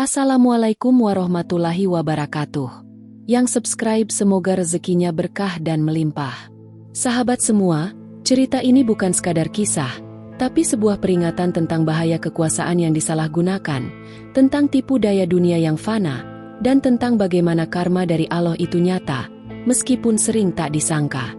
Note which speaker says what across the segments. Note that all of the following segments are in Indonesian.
Speaker 1: Assalamualaikum warahmatullahi wabarakatuh. Yang subscribe semoga rezekinya berkah dan melimpah. Sahabat semua, cerita ini bukan sekadar kisah, tapi sebuah peringatan tentang bahaya kekuasaan yang disalahgunakan, tentang tipu daya dunia yang fana, dan tentang bagaimana karma dari Allah itu nyata, meskipun sering tak disangka.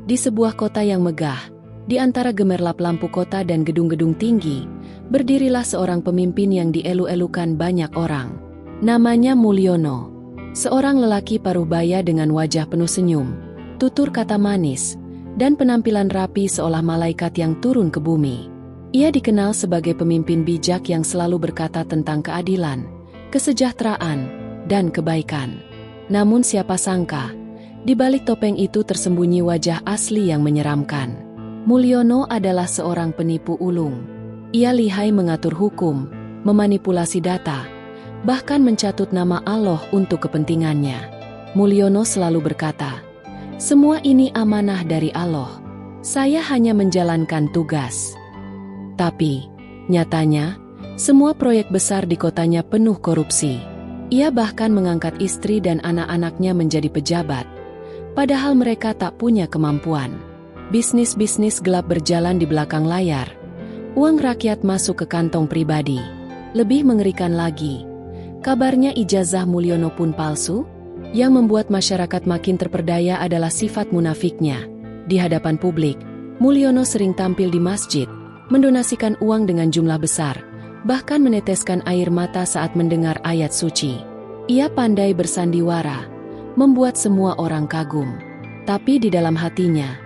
Speaker 1: Di sebuah kota yang megah, di antara gemerlap lampu kota dan gedung-gedung tinggi, berdirilah seorang pemimpin yang dielu-elukan banyak orang. Namanya Mulyono. Seorang lelaki parubaya dengan wajah penuh senyum, tutur kata manis, dan penampilan rapi seolah malaikat yang turun ke bumi. Ia dikenal sebagai pemimpin bijak yang selalu berkata tentang keadilan, kesejahteraan, dan kebaikan. Namun siapa sangka, di balik topeng itu tersembunyi wajah asli yang menyeramkan. Mulyono adalah seorang penipu ulung. Ia lihai mengatur hukum, memanipulasi data, bahkan mencatut nama Allah untuk kepentingannya. Mulyono selalu berkata, "Semua ini amanah dari Allah. Saya hanya menjalankan tugas." Tapi, nyatanya, semua proyek besar di kotanya penuh korupsi. Ia bahkan mengangkat istri dan anak-anaknya menjadi pejabat, padahal mereka tak punya kemampuan. Bisnis-bisnis gelap berjalan di belakang layar. Uang rakyat masuk ke kantong pribadi. Lebih mengerikan lagi, kabarnya ijazah Mulyono pun palsu. Yang membuat masyarakat makin terperdaya adalah sifat munafiknya. Di hadapan publik, Mulyono sering tampil di masjid, mendonasikan uang dengan jumlah besar, bahkan meneteskan air mata saat mendengar ayat suci. Ia pandai bersandiwara, membuat semua orang kagum. Tapi di dalam hatinya,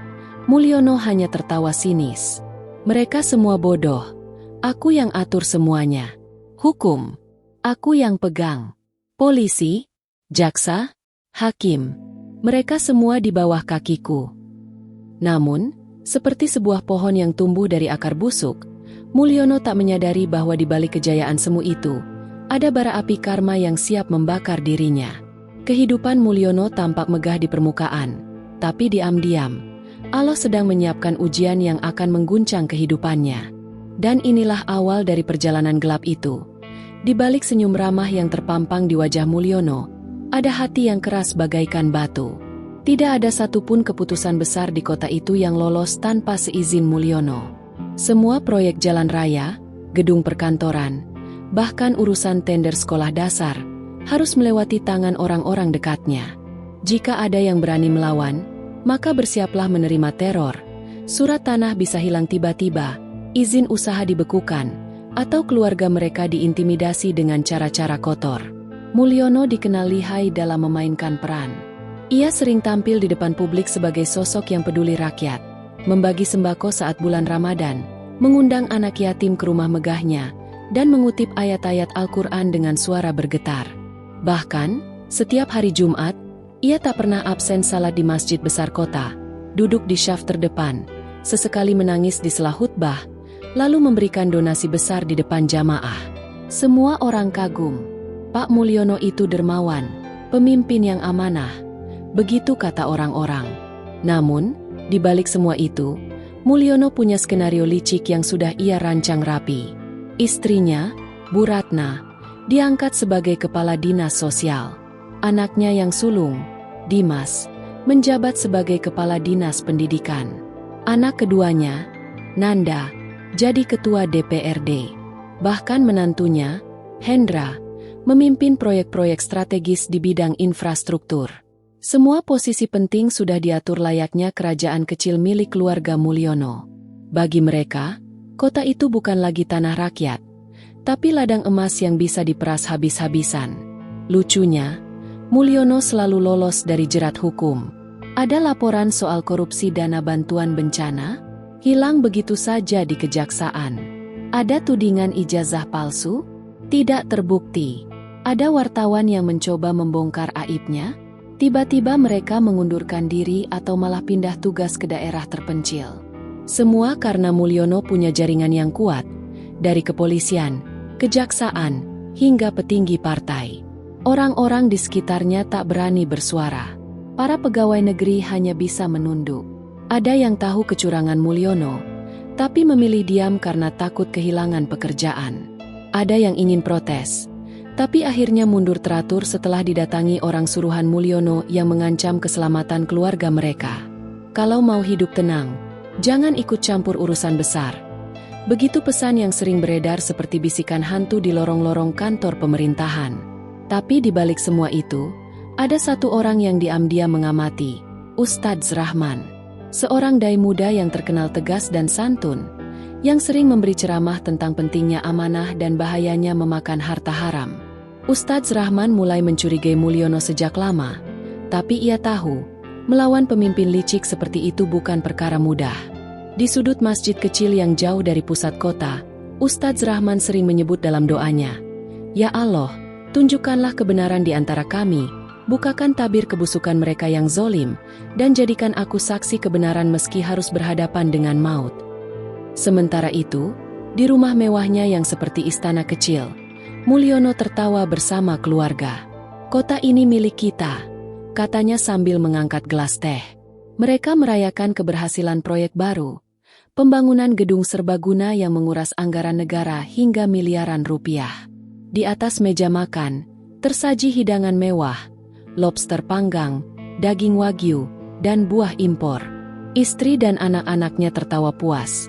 Speaker 1: Mulyono hanya tertawa sinis. Mereka semua bodoh. Aku yang atur semuanya. Hukum, aku yang pegang. Polisi, jaksa, hakim, mereka semua di bawah kakiku. Namun, seperti sebuah pohon yang tumbuh dari akar busuk, Mulyono tak menyadari bahwa di balik kejayaan semu itu, ada bara api karma yang siap membakar dirinya. Kehidupan Mulyono tampak megah di permukaan, tapi diam-diam Allah sedang menyiapkan ujian yang akan mengguncang kehidupannya. Dan inilah awal dari perjalanan gelap itu. Di balik senyum ramah yang terpampang di wajah Mulyono, ada hati yang keras bagaikan batu. Tidak ada satupun keputusan besar di kota itu yang lolos tanpa seizin Mulyono. Semua proyek jalan raya, gedung perkantoran, bahkan urusan tender sekolah dasar, harus melewati tangan orang-orang dekatnya. Jika ada yang berani melawan, maka bersiaplah menerima teror. Surat tanah bisa hilang tiba-tiba, izin usaha dibekukan, atau keluarga mereka diintimidasi dengan cara-cara kotor. Mulyono dikenal lihai dalam memainkan peran. Ia sering tampil di depan publik sebagai sosok yang peduli rakyat, membagi sembako saat bulan Ramadan, mengundang anak yatim ke rumah megahnya, dan mengutip ayat-ayat Al-Quran dengan suara bergetar. Bahkan, setiap hari Jumat, ia tak pernah absen salat di masjid besar kota, duduk di syaf terdepan, sesekali menangis di sela khutbah, lalu memberikan donasi besar di depan jamaah. Semua orang kagum. Pak Mulyono itu dermawan, pemimpin yang amanah. Begitu kata orang-orang. Namun, di balik semua itu, Mulyono punya skenario licik yang sudah ia rancang rapi. Istrinya, Bu Ratna, diangkat sebagai kepala dinas sosial. Anaknya yang sulung, Dimas, menjabat sebagai kepala dinas pendidikan. Anak keduanya, Nanda, jadi ketua DPRD. Bahkan menantunya, Hendra, memimpin proyek-proyek strategis di bidang infrastruktur. Semua posisi penting sudah diatur layaknya kerajaan kecil milik keluarga Mulyono. Bagi mereka, kota itu bukan lagi tanah rakyat, tapi ladang emas yang bisa diperas habis-habisan. Lucunya, Mulyono selalu lolos dari jerat hukum. Ada laporan soal korupsi dana bantuan bencana, hilang begitu saja di kejaksaan. Ada tudingan ijazah palsu, tidak terbukti. Ada wartawan yang mencoba membongkar aibnya, tiba-tiba mereka mengundurkan diri atau malah pindah tugas ke daerah terpencil. Semua karena Mulyono punya jaringan yang kuat, dari kepolisian, kejaksaan, hingga petinggi partai. Orang-orang di sekitarnya tak berani bersuara. Para pegawai negeri hanya bisa menunduk. Ada yang tahu kecurangan Mulyono, tapi memilih diam karena takut kehilangan pekerjaan. Ada yang ingin protes, tapi akhirnya mundur teratur setelah didatangi orang suruhan Mulyono yang mengancam keselamatan keluarga mereka. Kalau mau hidup tenang, jangan ikut campur urusan besar. Begitu pesan yang sering beredar seperti bisikan hantu di lorong-lorong kantor pemerintahan. Tapi di balik semua itu, ada satu orang yang diam-diam mengamati, Ustadz Rahman. Seorang dai muda yang terkenal tegas dan santun, yang sering memberi ceramah tentang pentingnya amanah dan bahayanya memakan harta haram. Ustadz Rahman mulai mencurigai Mulyono sejak lama, tapi ia tahu, melawan pemimpin licik seperti itu bukan perkara mudah. Di sudut masjid kecil yang jauh dari pusat kota, Ustadz Rahman sering menyebut dalam doanya, "Ya Allah, tunjukkanlah kebenaran di antara kami, bukakan tabir kebusukan mereka yang zolim, dan jadikan aku saksi kebenaran meski harus berhadapan dengan maut." Sementara itu, di rumah mewahnya yang seperti istana kecil, Mulyono tertawa bersama keluarga. "Kota ini milik kita," katanya sambil mengangkat gelas teh. Mereka merayakan keberhasilan proyek baru, pembangunan gedung serbaguna yang menguras anggaran negara hingga miliaran rupiah. Di atas meja makan, tersaji hidangan mewah, lobster panggang, daging wagyu, dan buah impor. Istri dan anak-anaknya tertawa puas.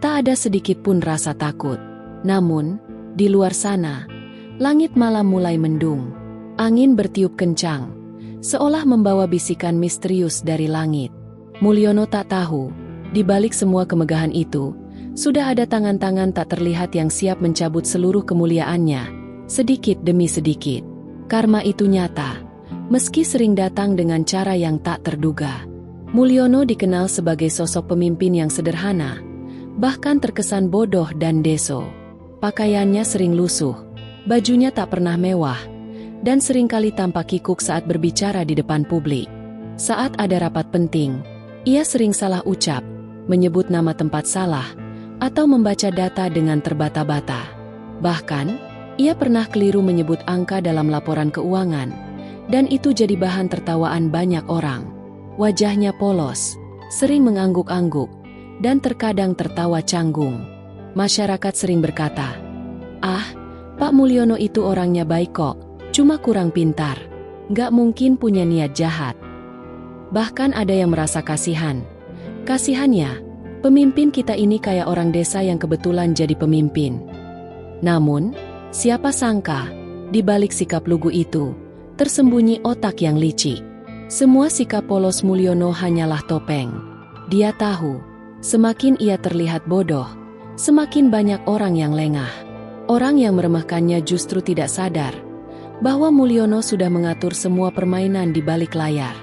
Speaker 1: Tak ada sedikit pun rasa takut. Namun, di luar sana, langit malam mulai mendung. Angin bertiup kencang, seolah membawa bisikan misterius dari langit. Mulyono tak tahu, di balik semua kemegahan itu, sudah ada tangan-tangan tak terlihat yang siap mencabut seluruh kemuliaannya, sedikit demi sedikit. Karma itu nyata, meski sering datang dengan cara yang tak terduga. Mulyono dikenal sebagai sosok pemimpin yang sederhana, bahkan terkesan bodoh dan deso. Pakaiannya sering lusuh, bajunya tak pernah mewah, dan seringkali tampak kikuk saat berbicara di depan publik. Saat ada rapat penting, ia sering salah ucap, menyebut nama tempat salah, atau membaca data dengan terbata-bata. Bahkan, ia pernah keliru menyebut angka dalam laporan keuangan, dan itu jadi bahan tertawaan banyak orang. Wajahnya polos, sering mengangguk-angguk, dan terkadang tertawa canggung. Masyarakat sering berkata, "Ah, Pak Mulyono itu orangnya baik kok, cuma kurang pintar. Gak mungkin punya niat jahat." Bahkan ada yang merasa kasihan. Kasihannya, pemimpin kita ini kayak orang desa yang kebetulan jadi pemimpin. Namun, siapa sangka, di balik sikap lugu itu, tersembunyi otak yang licik. Semua sikap polos Mulyono hanyalah topeng. Dia tahu, semakin ia terlihat bodoh, semakin banyak orang yang lengah. Orang yang meremehkannya justru tidak sadar bahwa Mulyono sudah mengatur semua permainan di balik layar.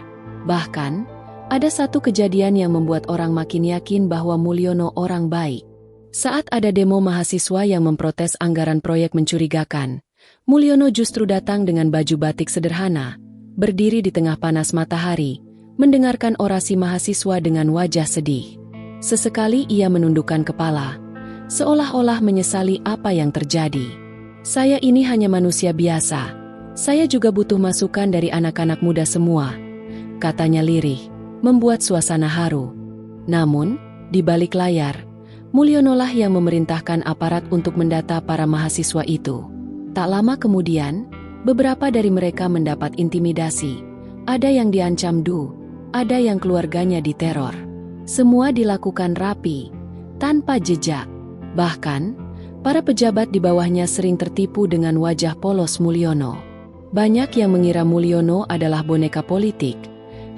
Speaker 1: Bahkan, ada satu kejadian yang membuat orang makin yakin bahwa Mulyono orang baik. Saat ada demo mahasiswa yang memprotes anggaran proyek mencurigakan, Mulyono justru datang dengan baju batik sederhana, berdiri di tengah panas matahari, mendengarkan orasi mahasiswa dengan wajah sedih. Sesekali ia menundukkan kepala, seolah-olah menyesali apa yang terjadi. "Saya ini hanya manusia biasa. Saya juga butuh masukan dari anak-anak muda semua," katanya lirih, membuat suasana haru. Namun, di balik layar, Mulyono lah yang memerintahkan aparat untuk mendata para mahasiswa itu. Tak lama kemudian, beberapa dari mereka mendapat intimidasi. Ada yang diancam ada yang keluarganya diteror. Semua dilakukan rapi, tanpa jejak. Bahkan, para pejabat di bawahnya sering tertipu dengan wajah polos Mulyono. Banyak yang mengira Mulyono adalah boneka politik,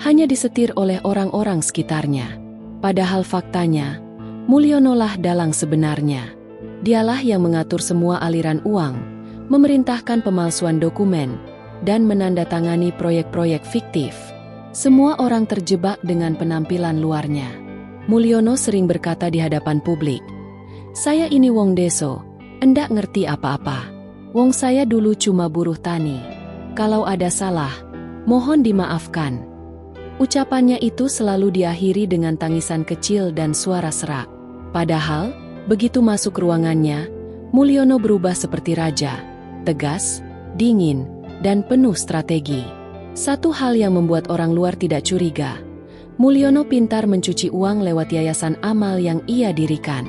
Speaker 1: hanya disetir oleh orang-orang sekitarnya. Padahal faktanya, Mulyono lah dalang sebenarnya. Dialah yang mengatur semua aliran uang, memerintahkan pemalsuan dokumen, dan menandatangani proyek-proyek fiktif. Semua orang terjebak dengan penampilan luarnya. Mulyono sering berkata di hadapan publik, "Saya ini wong deso, endak ngerti apa-apa. Wong saya dulu cuma buruh tani. Kalau ada salah, mohon dimaafkan." Ucapannya itu selalu diakhiri dengan tangisan kecil dan suara serak. Padahal, begitu masuk ruangannya, Mulyono berubah seperti raja, tegas, dingin, dan penuh strategi. Satu hal yang membuat orang luar tidak curiga, Mulyono pintar mencuci uang lewat yayasan amal yang ia dirikan.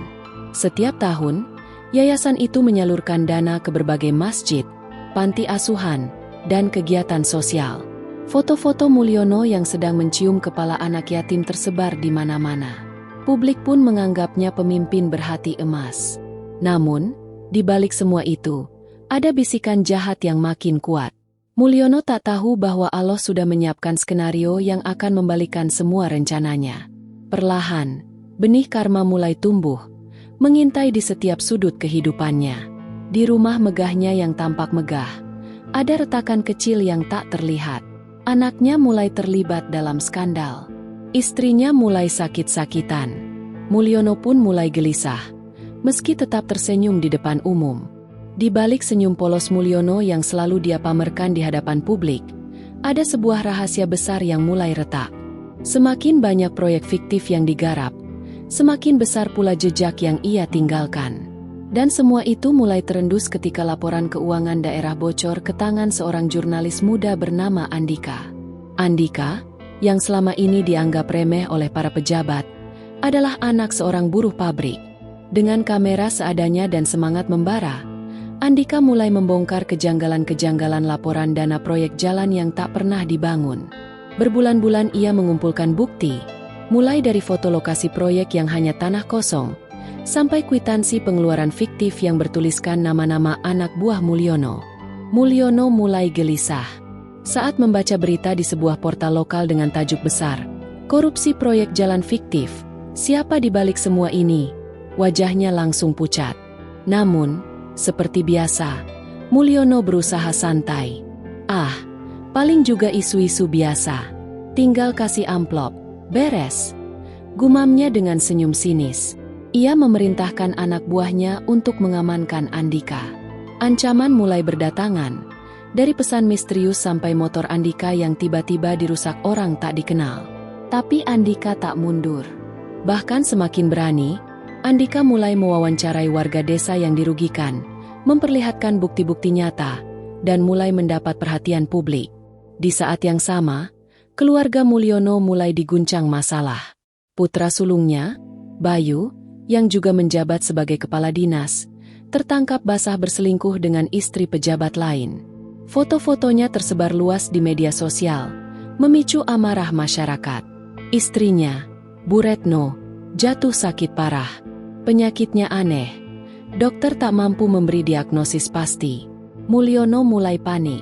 Speaker 1: Setiap tahun, Yayasan itu menyalurkan dana ke berbagai masjid, panti asuhan, dan kegiatan sosial. Foto-foto Mulyono yang sedang mencium kepala anak yatim tersebar di mana-mana. Publik pun menganggapnya pemimpin berhati emas. Namun, di balik semua itu, ada bisikan jahat yang makin kuat. Mulyono tak tahu bahwa Allah sudah menyiapkan skenario yang akan membalikan semua rencananya. Perlahan, benih karma mulai tumbuh, mengintai di setiap sudut kehidupannya. Di rumah megahnya yang tampak megah, ada retakan kecil yang tak terlihat. Anaknya mulai terlibat dalam skandal. Istrinya mulai sakit-sakitan. Mulyono pun mulai gelisah, meski tetap tersenyum di depan umum. Di balik senyum polos Mulyono yang selalu dia pamerkan di hadapan publik, ada sebuah rahasia besar yang mulai retak. Semakin banyak proyek fiktif yang digarap, semakin besar pula jejak yang ia tinggalkan. Dan semua itu mulai terendus ketika laporan keuangan daerah bocor ke tangan seorang jurnalis muda bernama Andika. Andika, yang selama ini dianggap remeh oleh para pejabat, adalah anak seorang buruh pabrik. Dengan kamera seadanya dan semangat membara, Andika mulai membongkar kejanggalan-kejanggalan laporan dana proyek jalan yang tak pernah dibangun. Berbulan-bulan ia mengumpulkan bukti, mulai dari foto lokasi proyek yang hanya tanah kosong, sampai kwitansi pengeluaran fiktif yang bertuliskan nama-nama anak buah Mulyono. Mulyono mulai gelisah saat membaca berita di sebuah portal lokal dengan tajuk besar, "Korupsi proyek jalan fiktif, siapa di balik semua ini?" Wajahnya langsung pucat. Namun, seperti biasa, Mulyono berusaha santai. Paling juga isu-isu biasa. Tinggal kasih amplop, beres. Gumamnya dengan senyum sinis. Ia memerintahkan anak buahnya untuk mengamankan Andika. Ancaman mulai berdatangan, dari pesan misterius sampai motor Andika yang tiba-tiba dirusak orang tak dikenal. Tapi Andika tak mundur. Bahkan semakin berani, Andika mulai mewawancarai warga desa yang dirugikan, memperlihatkan bukti-bukti nyata, dan mulai mendapat perhatian publik. Di saat yang sama, keluarga Mulyono mulai diguncang masalah. Putra sulungnya, Bayu, yang juga menjabat sebagai kepala dinas, tertangkap basah berselingkuh dengan istri pejabat lain. Foto-fotonya tersebar luas di media sosial, memicu amarah masyarakat. Istrinya, Bu Retno, jatuh sakit parah. Penyakitnya aneh. Dokter tak mampu memberi diagnosis pasti. Mulyono mulai panik.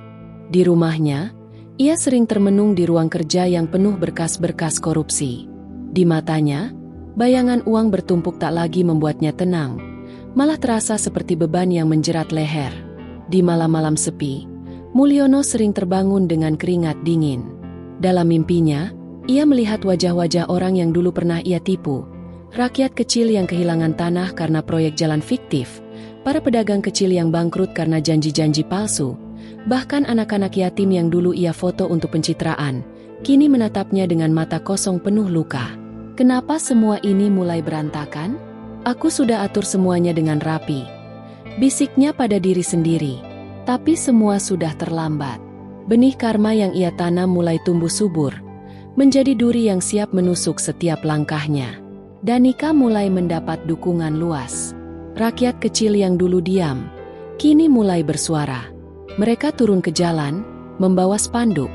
Speaker 1: Di rumahnya, ia sering termenung di ruang kerja yang penuh berkas-berkas korupsi. Di matanya, bayangan uang bertumpuk tak lagi membuatnya tenang, malah terasa seperti beban yang menjerat leher. Di malam-malam sepi, Mulyono sering terbangun dengan keringat dingin. Dalam mimpinya, ia melihat wajah-wajah orang yang dulu pernah ia tipu. Rakyat kecil yang kehilangan tanah karena proyek jalan fiktif, para pedagang kecil yang bangkrut karena janji-janji palsu, bahkan anak-anak yatim yang dulu ia foto untuk pencitraan, kini menatapnya dengan mata kosong penuh luka. Kenapa semua ini mulai berantakan? Aku sudah atur semuanya dengan rapi. Bisiknya pada diri sendiri. Tapi semua sudah terlambat. Benih karma yang ia tanam mulai tumbuh subur, menjadi duri yang siap menusuk setiap langkahnya. Danika mulai mendapat dukungan luas. Rakyat kecil yang dulu diam, kini mulai bersuara. Mereka turun ke jalan, membawa spanduk,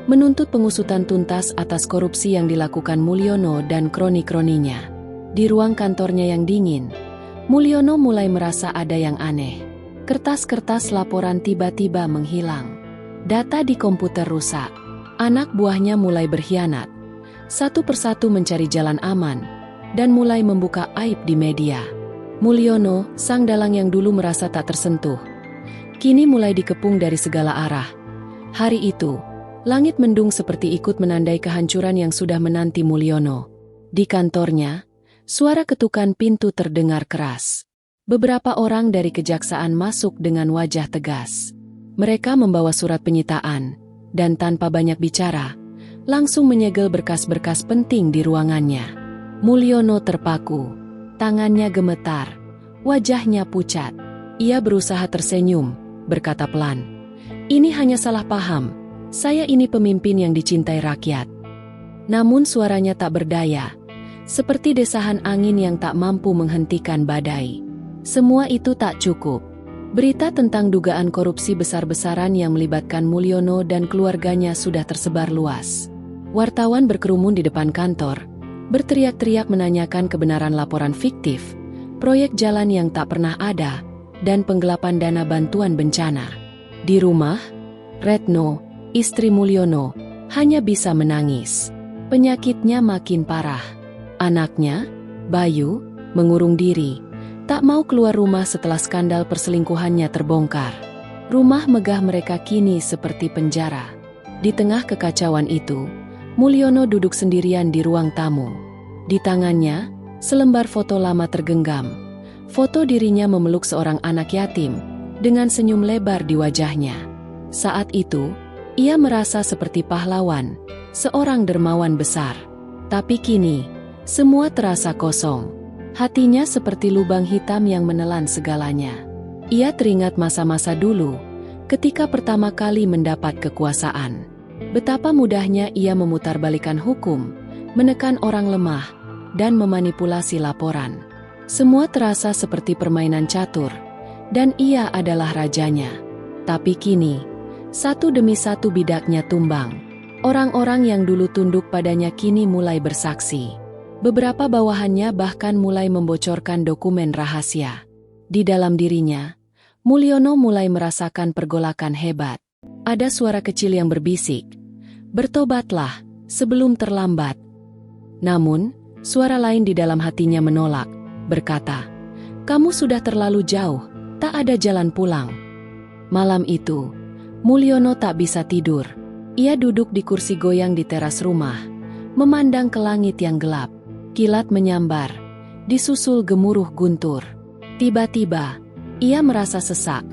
Speaker 1: menuntut pengusutan tuntas atas korupsi yang dilakukan Mulyono dan kroni-kroninya. Di ruang kantornya yang dingin, Mulyono mulai merasa ada yang aneh. Kertas-kertas laporan tiba-tiba menghilang. Data di komputer rusak. Anak buahnya mulai berkhianat. Satu persatu mencari jalan aman, dan mulai membuka aib di media. Mulyono, sang dalang yang dulu merasa tak tersentuh, kini mulai dikepung dari segala arah. Hari itu, langit mendung seperti ikut menandai kehancuran yang sudah menanti Mulyono. Di kantornya, suara ketukan pintu terdengar keras. Beberapa orang dari kejaksaan masuk dengan wajah tegas. Mereka membawa surat penyitaan, dan tanpa banyak bicara, langsung menyegel berkas-berkas penting di ruangannya. Mulyono terpaku, tangannya gemetar, wajahnya pucat. Ia berusaha tersenyum, berkata pelan, "Ini hanya salah paham, saya ini pemimpin yang dicintai rakyat." Namun suaranya tak berdaya, seperti desahan angin yang tak mampu menghentikan badai. Semua itu tak cukup. Berita tentang dugaan korupsi besar-besaran yang melibatkan Mulyono dan keluarganya sudah tersebar luas. Wartawan berkerumun di depan kantor, berteriak-teriak menanyakan kebenaran laporan fiktif, proyek jalan yang tak pernah ada, dan penggelapan dana bantuan bencana. Di rumah, Retno, istri Mulyono, hanya bisa menangis. Penyakitnya makin parah. Anaknya, Bayu, mengurung diri, tak mau keluar rumah setelah skandal perselingkuhannya terbongkar. Rumah megah mereka kini seperti penjara. Di tengah kekacauan itu, Mulyono duduk sendirian di ruang tamu. Di tangannya, selembar foto lama tergenggam. Foto dirinya memeluk seorang anak yatim, dengan senyum lebar di wajahnya. Saat itu, ia merasa seperti pahlawan, seorang dermawan besar. Tapi kini, semua terasa kosong. Hatinya seperti lubang hitam yang menelan segalanya. Ia teringat masa-masa dulu, ketika pertama kali mendapat kekuasaan. Betapa mudahnya ia memutarbalikkan hukum, menekan orang lemah, dan memanipulasi laporan. Semua terasa seperti permainan catur, dan ia adalah rajanya. Tapi kini, satu demi satu bidaknya tumbang. Orang-orang yang dulu tunduk padanya kini mulai bersaksi. Beberapa bawahannya bahkan mulai membocorkan dokumen rahasia. Di dalam dirinya, Mulyono mulai merasakan pergolakan hebat. Ada suara kecil yang berbisik, "Bertobatlah, sebelum terlambat." Namun, suara lain di dalam hatinya menolak, berkata, "Kamu sudah terlalu jauh, tak ada jalan pulang." Malam itu, Mulyono tak bisa tidur. Ia duduk di kursi goyang di teras rumah, memandang ke langit yang gelap. Kilat menyambar, disusul gemuruh guntur. Tiba-tiba, ia merasa sesak,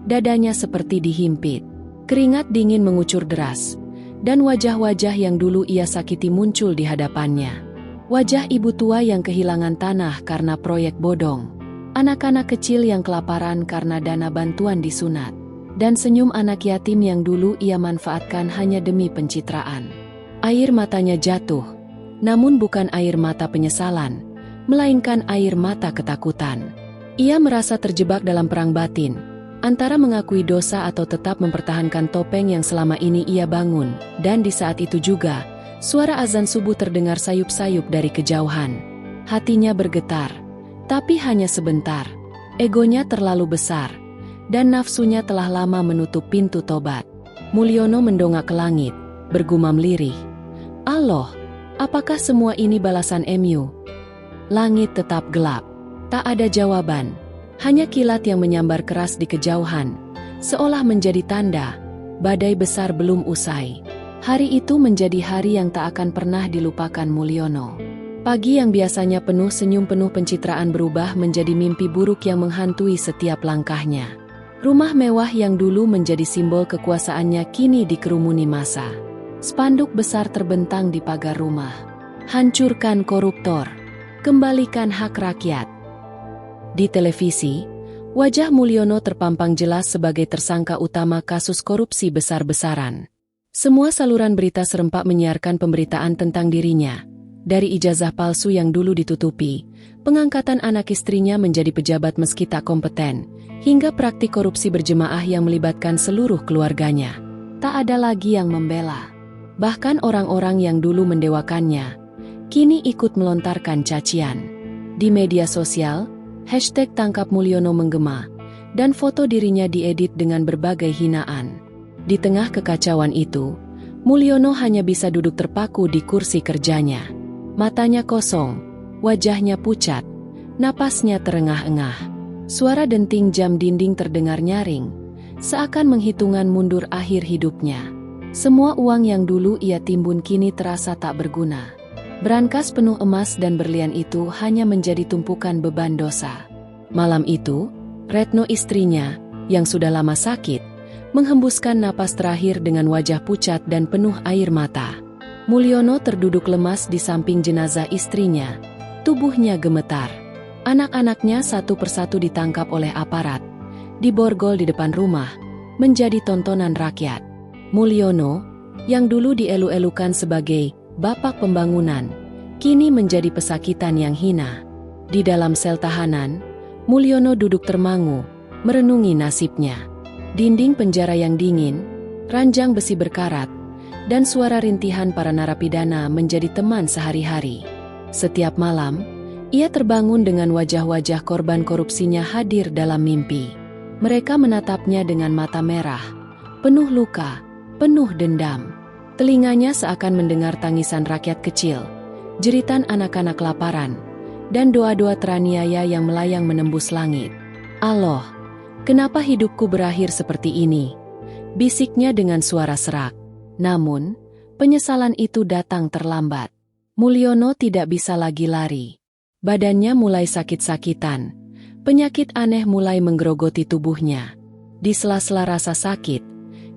Speaker 1: dadanya seperti dihimpit. Keringat dingin mengucur deras, dan wajah-wajah yang dulu ia sakiti muncul di hadapannya. Wajah ibu tua yang kehilangan tanah karena proyek bodong, anak-anak kecil yang kelaparan karena dana bantuan disunat, dan senyum anak yatim yang dulu ia manfaatkan hanya demi pencitraan. Air matanya jatuh. Namun bukan air mata penyesalan, melainkan air mata ketakutan. Ia merasa terjebak dalam perang batin, antara mengakui dosa atau tetap mempertahankan topeng yang selama ini ia bangun. Dan di saat itu juga, suara azan subuh terdengar sayup-sayup dari kejauhan. Hatinya bergetar, tapi hanya sebentar. Egonya terlalu besar, dan nafsunya telah lama menutup pintu tobat. Mulyono mendongak ke langit, bergumam lirih, "Allah, apakah semua ini balasan MU?" Langit tetap gelap. Tak ada jawaban. Hanya kilat yang menyambar keras di kejauhan, seolah menjadi tanda, badai besar belum usai. Hari itu menjadi hari yang tak akan pernah dilupakan Mulyono. Pagi yang biasanya penuh senyum penuh pencitraan berubah menjadi mimpi buruk yang menghantui setiap langkahnya. Rumah mewah yang dulu menjadi simbol kekuasaannya kini dikerumuni massa. Spanduk besar terbentang di pagar rumah. "Hancurkan koruptor, kembalikan hak rakyat." Di televisi, wajah Mulyono terpampang jelas sebagai tersangka utama kasus korupsi besar-besaran. Semua saluran berita serempak menyiarkan pemberitaan tentang dirinya. Dari ijazah palsu yang dulu ditutupi, pengangkatan anak istrinya menjadi pejabat meski tak kompeten, hingga praktik korupsi berjemaah yang melibatkan seluruh keluarganya. Tak ada lagi yang membela. Bahkan orang-orang yang dulu mendewakannya, kini ikut melontarkan cacian. Di media sosial, hashtag "Tangkap Mulyono" menggema, dan foto dirinya diedit dengan berbagai hinaan. Di tengah kekacauan itu, Mulyono hanya bisa duduk terpaku di kursi kerjanya. Matanya kosong, wajahnya pucat, napasnya terengah-engah. Suara denting jam dinding terdengar nyaring, seakan menghitungan mundur akhir hidupnya. Semua uang yang dulu ia timbun kini terasa tak berguna. Brankas penuh emas dan berlian itu hanya menjadi tumpukan beban dosa. Malam itu, Retno istrinya, yang sudah lama sakit, menghembuskan napas terakhir dengan wajah pucat dan penuh air mata. Mulyono terduduk lemas di samping jenazah istrinya. Tubuhnya gemetar. Anak-anaknya satu persatu ditangkap oleh aparat, diborgol di depan rumah, menjadi tontonan rakyat. Mulyono, yang dulu dielu-elukan sebagai bapak pembangunan, kini menjadi pesakitan yang hina. Di dalam sel tahanan, Mulyono duduk termangu, merenungi nasibnya. Dinding penjara yang dingin, ranjang besi berkarat, dan suara rintihan para narapidana menjadi teman sehari-hari. Setiap malam, ia terbangun dengan wajah-wajah korban korupsinya hadir dalam mimpi. Mereka menatapnya dengan mata merah, penuh luka, penuh dendam. Telinganya seakan mendengar tangisan rakyat kecil, jeritan anak-anak kelaparan, dan doa-doa teraniaya yang melayang menembus langit. Allah, kenapa hidupku berakhir seperti ini? Bisiknya dengan suara serak. Namun, penyesalan itu datang terlambat. Mulyono tidak bisa lagi lari. Badannya mulai sakit-sakitan. Penyakit aneh mulai menggerogoti tubuhnya. Di sela-sela rasa sakit,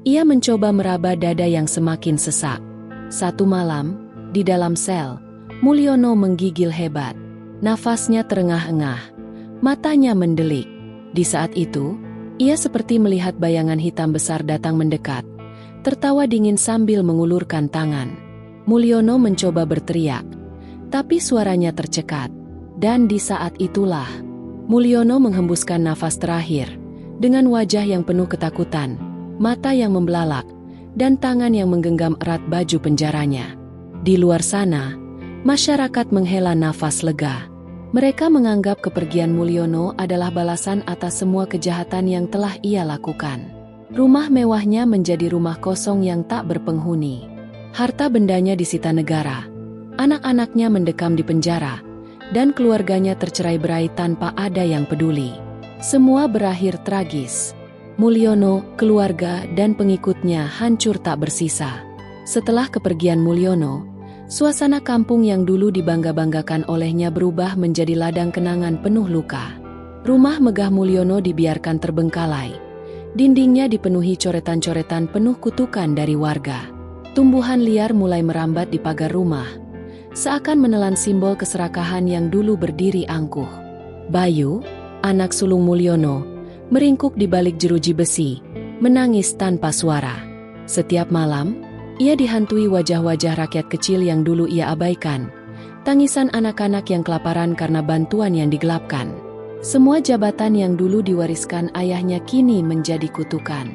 Speaker 1: ia mencoba meraba dada yang semakin sesak. Satu malam, di dalam sel, Mulyono menggigil hebat. Nafasnya terengah-engah, matanya mendelik. Di saat itu, ia seperti melihat bayangan hitam besar datang mendekat, tertawa dingin sambil mengulurkan tangan. Mulyono mencoba berteriak, tapi suaranya tercekat. Dan di saat itulah, Mulyono menghembuskan nafas terakhir, dengan wajah yang penuh ketakutan, mata yang membelalak, dan tangan yang menggenggam erat baju penjaranya. Di luar sana, masyarakat menghela nafas lega. Mereka menganggap kepergian Mulyono adalah balasan atas semua kejahatan yang telah ia lakukan. Rumah mewahnya menjadi rumah kosong yang tak berpenghuni. Harta bendanya disita negara. Anak-anaknya mendekam di penjara, dan keluarganya tercerai-berai tanpa ada yang peduli. Semua berakhir tragis. Mulyono, keluarga, dan pengikutnya hancur tak bersisa. Setelah kepergian Mulyono, suasana kampung yang dulu dibangga-banggakan olehnya berubah menjadi ladang kenangan penuh luka. Rumah megah Mulyono dibiarkan terbengkalai. Dindingnya dipenuhi coretan-coretan penuh kutukan dari warga. Tumbuhan liar mulai merambat di pagar rumah, seakan menelan simbol keserakahan yang dulu berdiri angkuh. Bayu, anak sulung Mulyono, meringkuk di balik jeruji besi, menangis tanpa suara. Setiap malam, ia dihantui wajah-wajah rakyat kecil yang dulu ia abaikan, tangisan anak-anak yang kelaparan karena bantuan yang digelapkan. Semua jabatan yang dulu diwariskan ayahnya kini menjadi kutukan.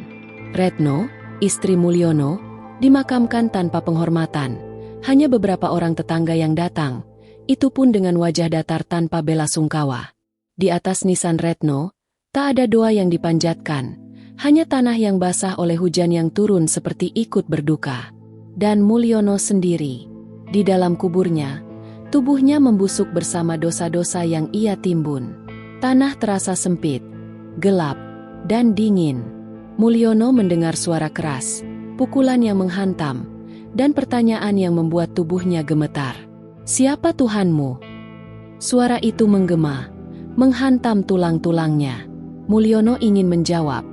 Speaker 1: Retno, istri Mulyono, dimakamkan tanpa penghormatan. Hanya beberapa orang tetangga yang datang, itu pun dengan wajah datar tanpa bela sungkawa. Di atas nisan Retno, tak ada doa yang dipanjatkan, hanya tanah yang basah oleh hujan yang turun seperti ikut berduka. Dan Mulyono sendiri, di dalam kuburnya, tubuhnya membusuk bersama dosa-dosa yang ia timbun. Tanah terasa sempit, gelap, dan dingin. Mulyono mendengar suara keras, pukulan yang menghantam, dan pertanyaan yang membuat tubuhnya gemetar. "Siapa Tuhanmu?" Suara itu menggema, menghantam tulang-tulangnya. Mulyono ingin menjawab,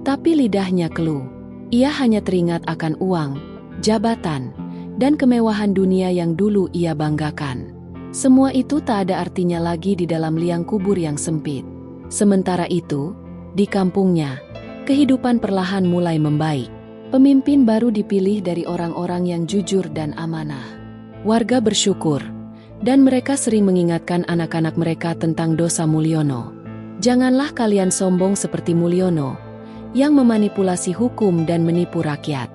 Speaker 1: tapi lidahnya keluh. Ia hanya teringat akan uang, jabatan, dan kemewahan dunia yang dulu ia banggakan. Semua itu tak ada artinya lagi di dalam liang kubur yang sempit. Sementara itu, di kampungnya, kehidupan perlahan mulai membaik. Pemimpin baru dipilih dari orang-orang yang jujur dan amanah. Warga bersyukur, dan mereka sering mengingatkan anak-anak mereka tentang dosa Mulyono. Janganlah kalian sombong seperti Mulyono, yang memanipulasi hukum dan menipu rakyat.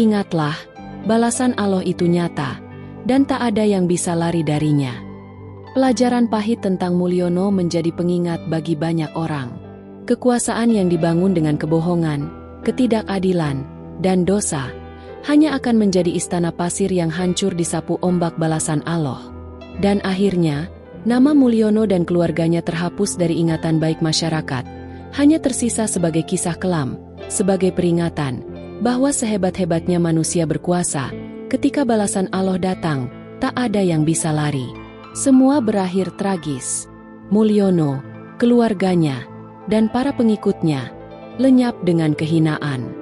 Speaker 1: Ingatlah, balasan Allah itu nyata, dan tak ada yang bisa lari darinya. Pelajaran pahit tentang Mulyono menjadi pengingat bagi banyak orang. Kekuasaan yang dibangun dengan kebohongan, ketidakadilan, dan dosa, hanya akan menjadi istana pasir yang hancur disapu ombak balasan Allah. Dan akhirnya, nama Mulyono dan keluarganya terhapus dari ingatan baik masyarakat, hanya tersisa sebagai kisah kelam, sebagai peringatan, bahwa sehebat-hebatnya manusia berkuasa, ketika balasan Allah datang, tak ada yang bisa lari. Semua berakhir tragis. Mulyono, keluarganya, dan para pengikutnya lenyap dengan kehinaan.